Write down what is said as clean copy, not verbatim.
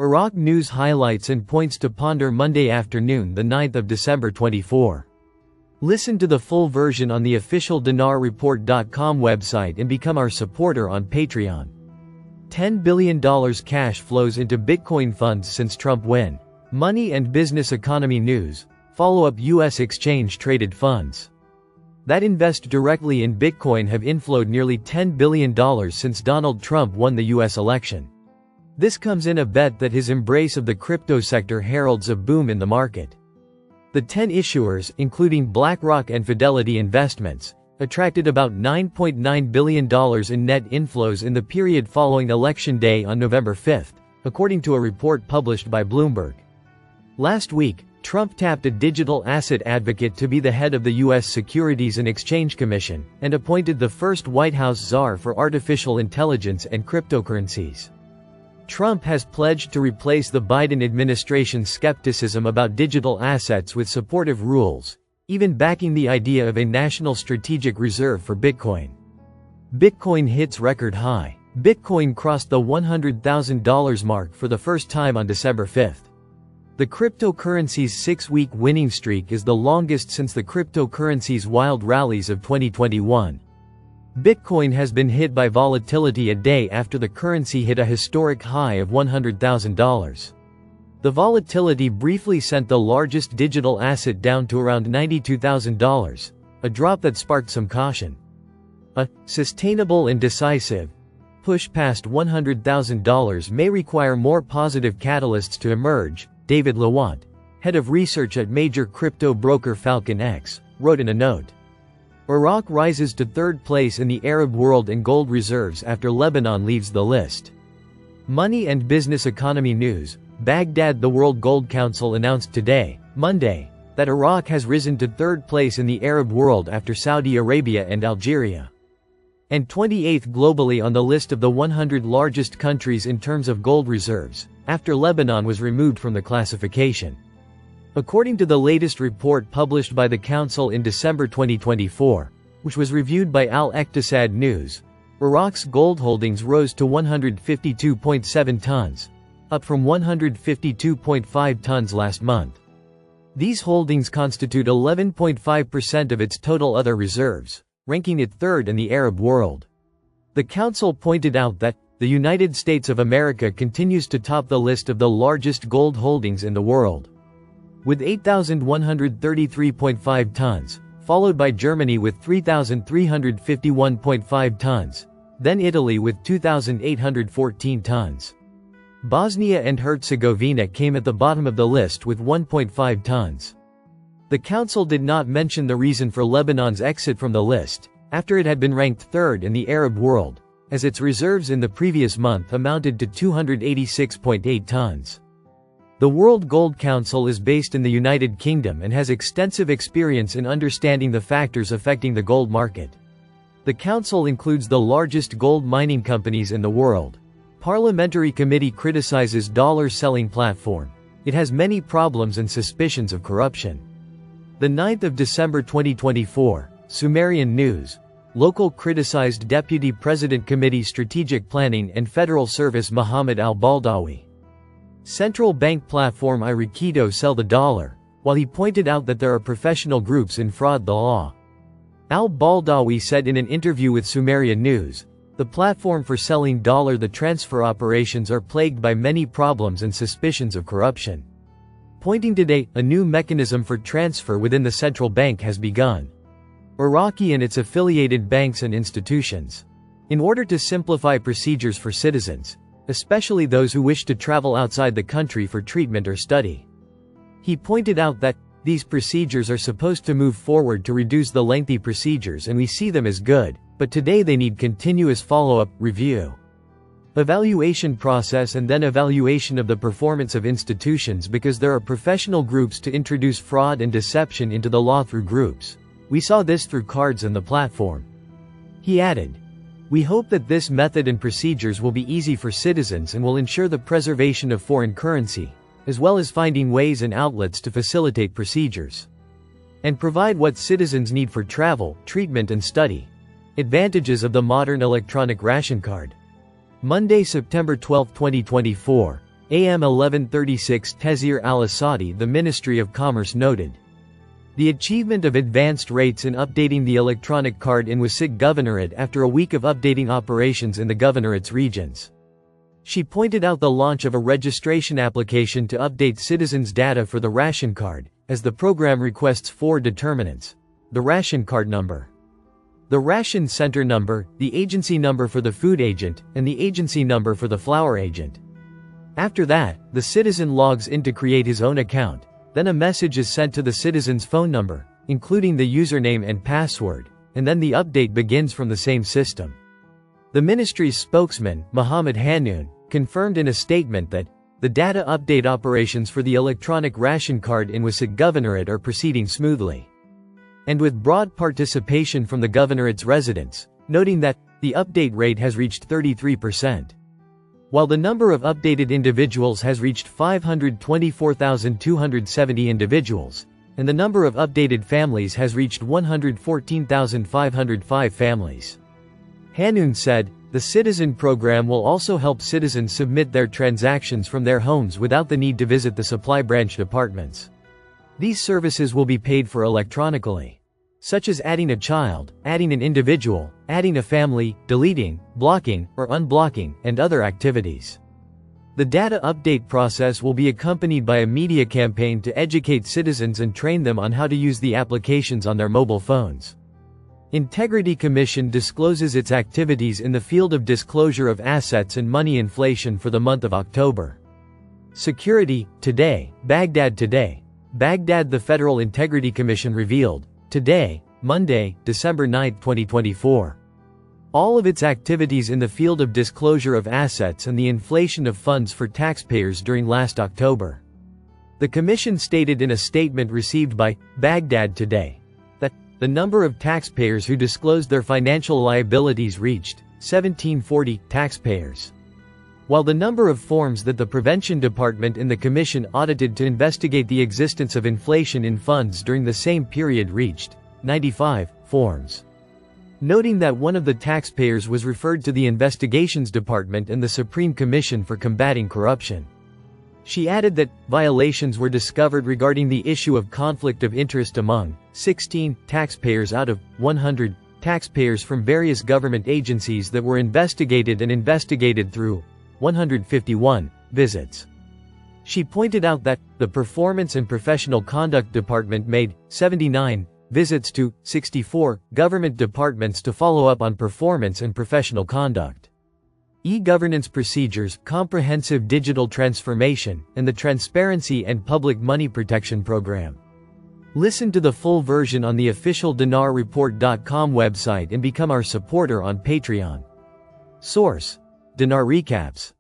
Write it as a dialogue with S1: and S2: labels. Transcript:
S1: Iraq news highlights and points to ponder Monday afternoon, the 9th of December 24. Listen to the full version on the official dinarreport.com website and become our supporter on Patreon. $10 billion cash flows into Bitcoin funds since Trump win. Money and business economy news. Follow-up: U.S. exchange-traded funds that invest directly in Bitcoin have inflowed nearly $10 billion since Donald Trump won the U.S. election. This comes in a bet that his embrace of the crypto sector heralds a boom in the market. The 10 issuers, including BlackRock and Fidelity Investments, attracted about $9.9 billion in net inflows in the period following Election Day on November 5, according to a report published by Bloomberg. Last week, Trump tapped a digital asset advocate to be the head of the U.S. Securities and Exchange Commission, and appointed the first White House czar for artificial intelligence and cryptocurrencies. Trump has pledged to replace the Biden administration's skepticism about digital assets with supportive rules, even backing the idea of a national strategic reserve for Bitcoin. Bitcoin hits record high. Bitcoin crossed the $100,000 mark for the first time on December 5. The cryptocurrency's 6-week winning streak is the longest since the cryptocurrency's wild rallies of 2021. Bitcoin has been hit by volatility a day after the currency hit a historic high of $100,000. The volatility briefly sent the largest digital asset down to around $92,000, a drop that sparked some caution. A sustainable and decisive push past $100,000 may require more positive catalysts to emerge, David Lawant, head of research at major crypto broker Falcon X, wrote in a note. Iraq rises to third place in the Arab world in gold reserves after Lebanon leaves the list. Money and business economy news. Baghdad. The World Gold Council announced today, Monday, that Iraq has risen to third place in the Arab world after Saudi Arabia and Algeria, and 28th globally on the list of the 100 largest countries in terms of gold reserves, after Lebanon was removed from the classification. According to the latest report published by the Council in December 2024, which was reviewed by Al-Iqtisad News, Iraq's gold holdings rose to 152.7 tons, up from 152.5 tons last month. These holdings constitute 11.5% of its total other reserves, ranking it third in the Arab world. The Council pointed out that the United States of America continues to top the list of the largest gold holdings in the world, with 8,133.5 tons, followed by Germany with 3,351.5 tons, then Italy with 2,814 tons. Bosnia and Herzegovina came at the bottom of the list with 1.5 tons. The Council did not mention the reason for Lebanon's exit from the list, after it had been ranked third in the Arab world, as its reserves in the previous month amounted to 286.8 tons. The World Gold Council is based in the United Kingdom and has extensive experience in understanding the factors affecting the gold market. The Council includes the largest gold mining companies in the world. Parliamentary committee criticizes dollar-selling platform. It has many problems and suspicions of corruption. The 9th of December 2024, Sumerian News. Local criticized Deputy President Committee Strategic Planning and Federal Service Mohammed al-Baldawi. Central bank platform Iriquito sell the dollar, while he pointed out that there are professional groups in fraud the law. Al-Baldawi said in an interview with Sumerian News, the platform for selling dollar the transfer operations are plagued by many problems and suspicions of corruption. Pointing today, a new mechanism for transfer within the central bank has begun. Iraqi and its affiliated banks and institutions. In order to simplify procedures for citizens, especially those who wish to travel outside the country for treatment or study. He pointed out that these procedures are supposed to move forward to reduce the lengthy procedures, and we see them as good, but today they need continuous follow-up, review, evaluation process, and then evaluation of the performance of institutions, because there are professional groups to introduce fraud and deception into the law through groups. We saw this through cards and the platform. He added, "We hope that this method and procedures will be easy for citizens and will ensure the preservation of foreign currency, as well as finding ways and outlets to facilitate procedures and provide what citizens need for travel, treatment and study." Advantages of the modern electronic ration card. Monday, September 12, 2024. AM 1136 Tezir al-Asadi. The Ministry of Commerce noted the achievement of advanced rates in updating the electronic card in Wasik Governorate after a week of updating operations in the governorate's regions. She pointed out the launch of a registration application to update citizens' data for the ration card, as the program requests 4 determinants: the ration card number, the ration center number, the agency number for the food agent, and the agency number for the flour agent. After that, the citizen logs in to create his own account, then a message is sent to the citizen's phone number, including the username and password, and then the update begins from the same system. The ministry's spokesman, Mohammed Hanoun, confirmed in a statement that the data update operations for the electronic ration card in Wasik Governorate are proceeding smoothly, and with broad participation from the governorate's residents, noting that the update rate has reached 33%. While the number of updated individuals has reached 524,270 individuals, and the number of updated families has reached 114,505 families. Hanoun said, the citizen program will also help citizens submit their transactions from their homes without the need to visit the supply branch departments. These services will be paid for electronically, such as adding a child, adding an individual, adding a family, deleting, blocking, or unblocking, and other activities. The data update process will be accompanied by a media campaign to educate citizens and train them on how to use the applications on their mobile phones. Integrity Commission discloses its activities in the field of disclosure of assets and money inflation for the month of October. Security, today, Baghdad today. Baghdad. The Federal Integrity Commission revealed, today, Monday, December 9, 2024, all of its activities in the field of disclosure of assets and the inflation of funds for taxpayers during last October. The Commission stated in a statement received by Baghdad Today that the number of taxpayers who disclosed their financial liabilities reached 1,740 taxpayers, while the number of forms that the Prevention Department in the Commission audited to investigate the existence of inflation in funds during the same period reached 95 forms. Noting that one of the taxpayers was referred to the Investigations Department and the Supreme Commission for Combating Corruption. She added that violations were discovered regarding the issue of conflict of interest among 16 taxpayers out of 100 taxpayers from various government agencies that were investigated through 151 visits. She pointed out that the Performance and Professional Conduct Department made 79 visits to 64 government departments to follow up on performance and professional conduct. E-governance procedures, comprehensive digital transformation, and the Transparency and Public Money Protection Program. Listen to the full version on the official dinarreport.com website and become our supporter on Patreon. Source: Dinar Recaps.